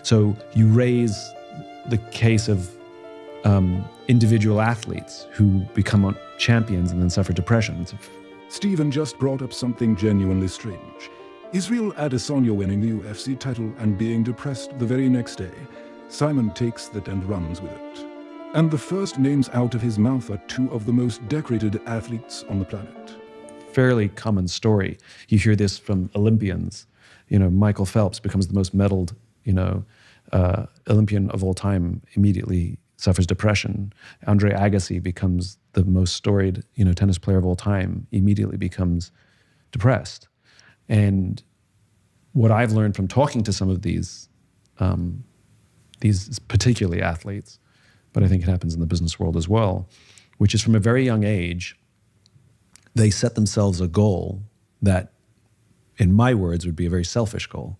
So you raise the case of individual athletes who become champions and then suffer depression. Stephen just brought up something genuinely strange. Israel Adesanya winning the UFC title and being depressed the very next day. Simon takes that and runs with it. And the first names out of his mouth are two of the most decorated athletes on the planet. Fairly common story. You hear this from Olympians. Michael Phelps becomes the most medaled, Olympian of all time, immediately suffers depression. Andre Agassi becomes the most storied, tennis player of all time, immediately becomes depressed. And what I've learned from talking to some of these particularly athletes, but I think it happens in the business world as well, which is from a very young age, they set themselves a goal that, in my words, would be a very selfish goal.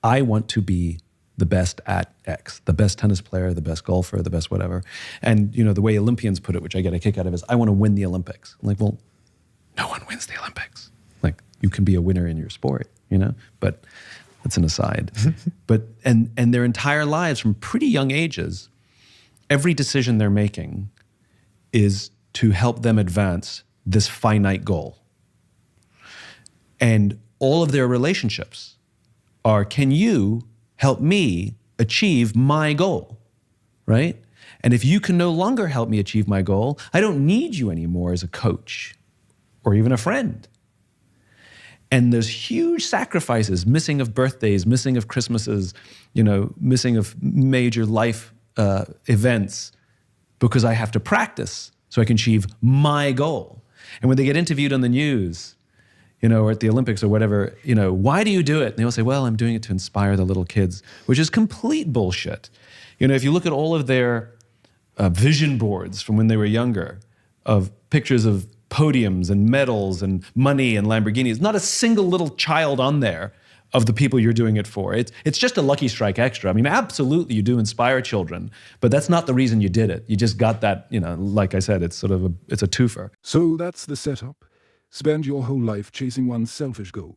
I want to be the best at X, the best tennis player, the best golfer, the best whatever. And the way Olympians put it, which I get a kick out of, is I want to win the Olympics. I'm like, well, no one wins the Olympics. Like, you can be a winner in your sport, but that's an aside. But their entire lives from pretty young ages, every decision they're making is to help them advance this finite goal. And all of their relationships are, can you help me achieve my goal, right? And if you can no longer help me achieve my goal, I don't need you anymore as a coach or even a friend. And there's huge sacrifices, missing of birthdays, missing of Christmases, missing of major life events, because I have to practice so I can achieve my goal. And when they get interviewed on the news, or at the Olympics or whatever, why do you do it? And they all say, well, I'm doing it to inspire the little kids, which is complete bullshit. If you look at all of their vision boards from when they were younger, of pictures of podiums and medals and money and Lamborghinis, not a single little child on there of the people you're doing it for. It's just a lucky strike extra. I mean, absolutely you do inspire children, but that's not the reason you did it. You just got that, like I said, it's a twofer. So that's the setup. Spend your whole life chasing one selfish goal.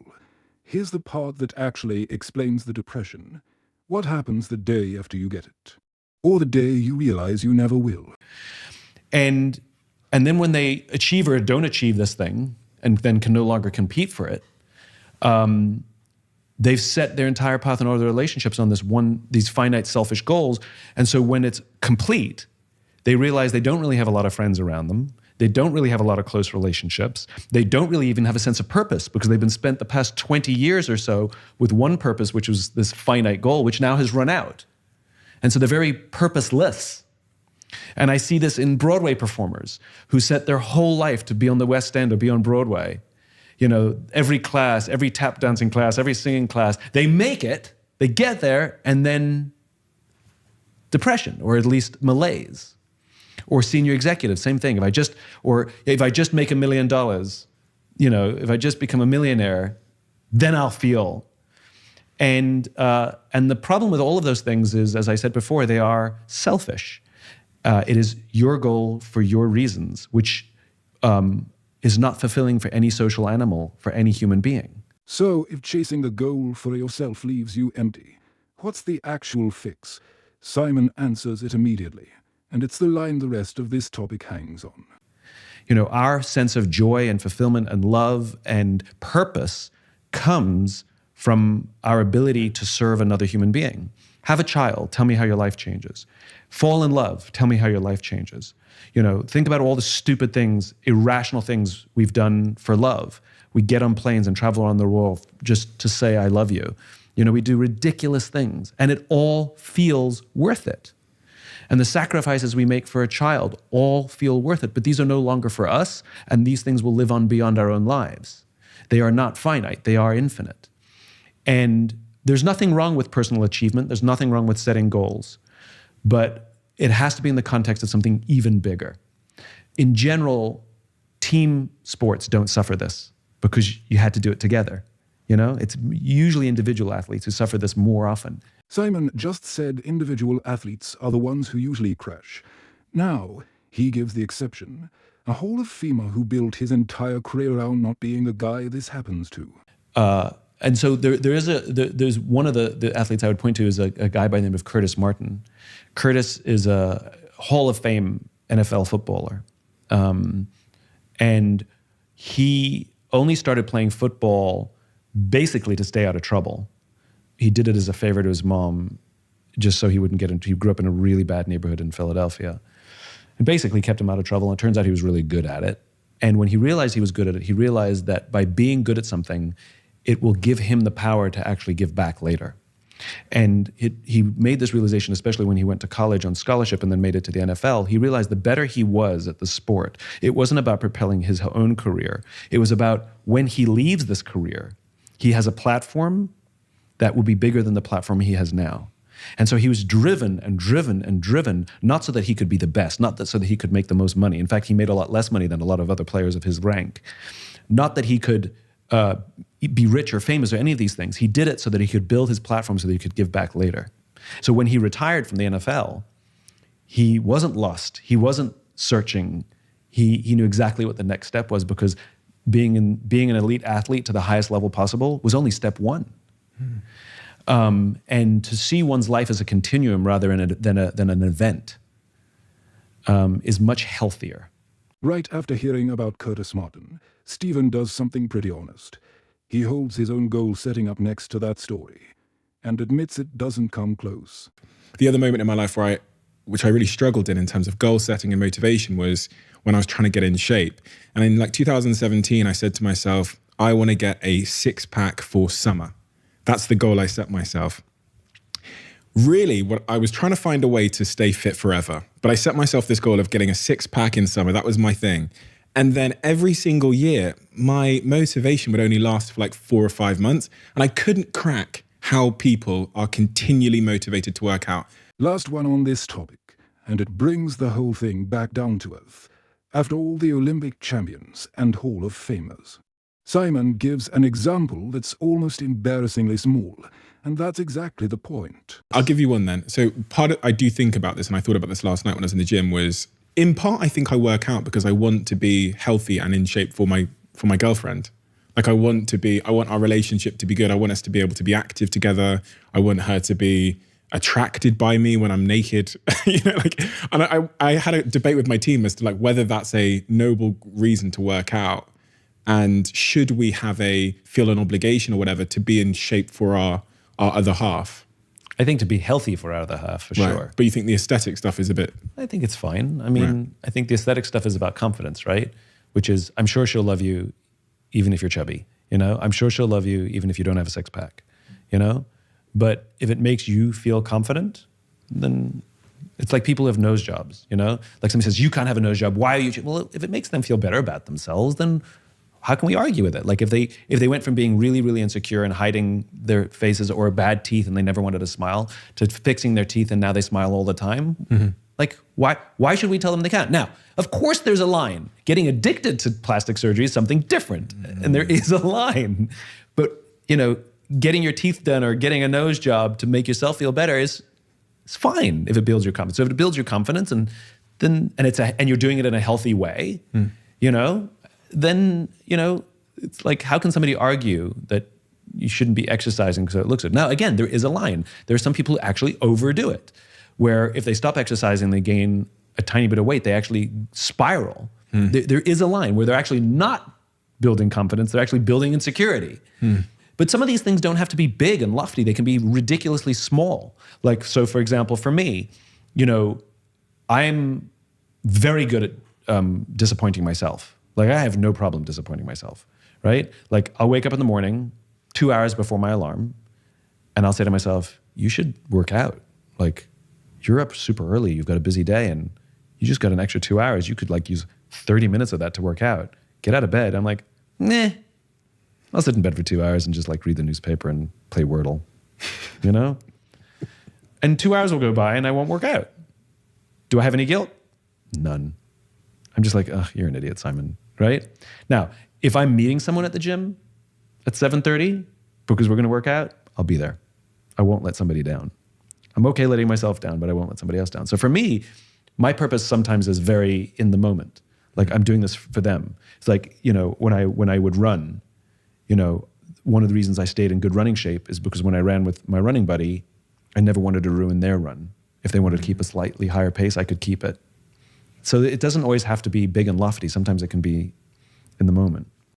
Here's the part that actually explains the depression. What happens the day after you get it? Or the day you realize you never will? And then when they achieve or don't achieve this thing, and then can no longer compete for it, they've set their entire path in all their relationships on these finite selfish goals. And so when it's complete, they realize they don't really have a lot of friends around them. They don't really have a lot of close relationships. They don't really even have a sense of purpose, because they've been spent the past 20 years or so with one purpose, which was this finite goal, which now has run out. And so they're very purposeless. And I see this in Broadway performers who set their whole life to be on the West End or be on Broadway. Every class, every tap dancing class, every singing class, they make it, they get there, and then depression, or at least malaise. Or senior executive, same thing. If I just make $1 million, if I just become a millionaire, then I'll feel. And the problem with all of those things is, as I said before, they are selfish. It is your goal for your reasons, which is not fulfilling for any social animal, for any human being. So if chasing the goal for yourself leaves you empty, what's the actual fix? Simon answers it immediately. And it's the line the rest of this topic hangs on. Our sense of joy and fulfillment and love and purpose comes from our ability to serve another human being. Have a child, tell me how your life changes. Fall in love, tell me how your life changes. Think about all the stupid things, irrational things we've done for love. We get on planes and travel around the world just to say, I love you. We do ridiculous things, and it all feels worth it. And the sacrifices we make for a child all feel worth it, but these are no longer for us, and these things will live on beyond our own lives. They are not finite, they are infinite. And there's nothing wrong with personal achievement, there's nothing wrong with setting goals, but it has to be in the context of something even bigger. In general, team sports don't suffer this because you had to do it together. It's usually individual athletes who suffer this more often. Simon just said individual athletes are the ones who usually crash. Now, he gives the exception. A Hall of Famer who built his entire career around not being the guy this happens to. And so there's one of the athletes I would point to is a guy by the name of Curtis Martin. Curtis is a Hall of Fame NFL footballer. And he only started playing football basically to stay out of trouble. He did it as a favor to his mom, just so he wouldn't get into, he grew up in a really bad neighborhood in Philadelphia. And basically kept him out of trouble. And it turns out he was really good at it. And when he realized he was good at it, he realized that by being good at something, it will give him the power to actually give back later. And he made this realization, especially when he went to college on scholarship and then made it to the NFL. He realized the better he was at the sport, it wasn't about propelling his own career. It was about when he leaves this career, he has a platform that will be bigger than the platform he has now. And so he was driven and driven and driven, not so that he could be the best, not that so that he could make the most money. In fact, he made a lot less money than a lot of other players of his rank. Not that he could be rich or famous or any of these things. He did it so that he could build his platform so that he could give back later. So when he retired from the NFL, he wasn't lost. He wasn't searching. He knew exactly what the next step was, because being an elite athlete to the highest level possible was only step one. And to see one's life as a continuum rather than an event is much healthier. Right after hearing about Curtis Martin, Stephen does something pretty honest. He holds his own goal setting up next to that story and admits it doesn't come close. The other moment in my life which I really struggled in terms of goal setting and motivation was when I was trying to get in shape. And in like 2017, I said to myself, I want to get a 6-pack for summer. That's the goal I set myself. Really, what I was trying to find a way to stay fit forever, but I set myself this goal of getting a 6-pack in summer. That was my thing. And then every single year, my motivation would only last for like 4 or 5 months. And I couldn't crack how people are continually motivated to work out. Last one on this topic, and it brings the whole thing back down to earth. After all the Olympic champions and Hall of Famers, Simon gives an example that's almost embarrassingly small, and that's exactly the point. I'll give you one then. So I do think about this, and I thought about this last night when I was in the gym, was in part, I think I work out because I want to be healthy and in shape for my girlfriend. Like I want our relationship to be good. I want us to be able to be active together. I want her to be attracted by me when I'm naked. And I had a debate with my team as to like whether that's a noble reason to work out, and should we feel an obligation or whatever to be in shape for our other half. I think to be healthy for our other half, for sure. But you think the aesthetic stuff is a bit... I think it's fine. I mean, I think the aesthetic stuff is about confidence, right? Which is, I'm sure she'll love you even if you're chubby, I'm sure she'll love you even if you don't have a 6-pack, But if it makes you feel confident, then it's like people who have nose jobs, Like somebody says, you can't have a nose job. Why are you... Well, if it makes them feel better about themselves, then how can we argue with it? Like if they went from being really, really insecure and hiding their faces or bad teeth and they never wanted to smile to fixing their teeth and now they smile all the time, like why should we tell them they can't? Now, of course there's a line. Getting addicted to plastic surgery is something different, and there is a line. But, getting your teeth done or getting a nose job to make yourself feel better is fine if it builds your confidence. So if it builds your confidence and you're doing it in a healthy way, then, it's like, how can somebody argue that you shouldn't be exercising because it looks good? Now, again, there is a line. There are some people who actually overdo it, where if they stop exercising, they gain a tiny bit of weight, they actually spiral. There is a line where they're actually not building confidence, they're actually building insecurity. But some of these things don't have to be big and lofty. They can be ridiculously small. Like, so for example, for me, I'm very good at disappointing myself. Like I have no problem disappointing myself, right? Like I'll wake up in the morning 2 hours before my alarm and I'll say to myself, you should work out. Like you're up super early, you've got a busy day and you just got an extra 2 hours. You could like use 30 minutes of that to work out. Get out of bed. I'm like, nah, I'll sit in bed for 2 hours and just like read the newspaper and play Wordle, And 2 hours will go by and I won't work out. Do I have any guilt? None. I'm just like, oh, you're an idiot, Simon, right? Now, if I'm meeting someone at the gym at 7:30 because we're going to work out, I'll be there. I won't let somebody down. I'm okay letting myself down, but I won't let somebody else down. So for me, my purpose sometimes is very in the moment. Like I'm doing this for them. It's like, when I would run, one of the reasons I stayed in good running shape is because when I ran with my running buddy, I never wanted to ruin their run. If they wanted to keep a slightly higher pace, I could keep it. So it doesn't always have to be big and lofty. Sometimes it can be in the moment.